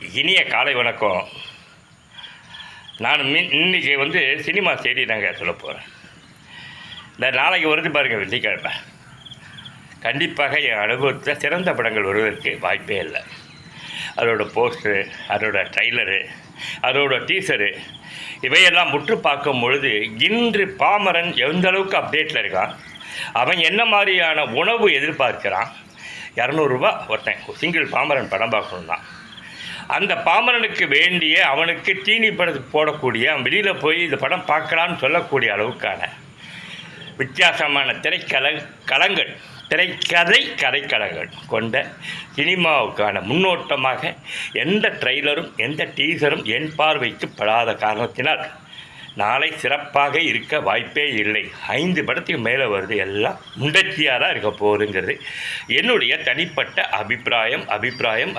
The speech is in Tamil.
இனிய காலை வணக்கம். நான் இன்னைக்கு சினிமா செய்தி தாங்க சொல்ல போகிறேன். இந்த நாளைக்கு வருது பாருங்கள், வெள்ளிக்கிழமை. கண்டிப்பாக என் அனுபவத்தில் சிறந்த படங்கள் வருவதற்கு வாய்ப்பே இல்லை. அதோட போஸ்டரு, அதோட ட்ரைலரு, அதோட டீசரு இவையெல்லாம் முற்று பார்க்கும் பொழுது இன்று பாமரன் எந்த அளவுக்கு அப்டேட்டில் இருக்கான், அவன் என்ன மாதிரியான உணவு எதிர்பார்க்கிறான். 200 ரூபா ஒருத்தன் சிங்கிள் பாமரன் படம் பார்க்கணும் தான். அந்த பாமரனுக்கு வேண்டிய அவனுக்கு தீனி படத்துக்கு போடக்கூடிய அவன் வெளியில் போய் இந்த படம் பார்க்கலான்னு சொல்லக்கூடிய அளவுக்கான வித்தியாசமான திரைக்கதை கதைக்களங்கள் கொண்ட சினிமாவுக்கான முன்னோட்டமாக எந்த ட்ரெய்லரும் எந்த டீசரும் என் பார்வைக்கு படாத காரணத்தினால் நாளை சிறப்பாக இருக்க வாய்ப்பே இல்லை. 5 படத்துக்கு மேலே வருது, எல்லாம் முண்டச்சியாக தான் இருக்க போகுதுங்கிறது என்னுடைய தனிப்பட்ட அபிப்பிராயம்.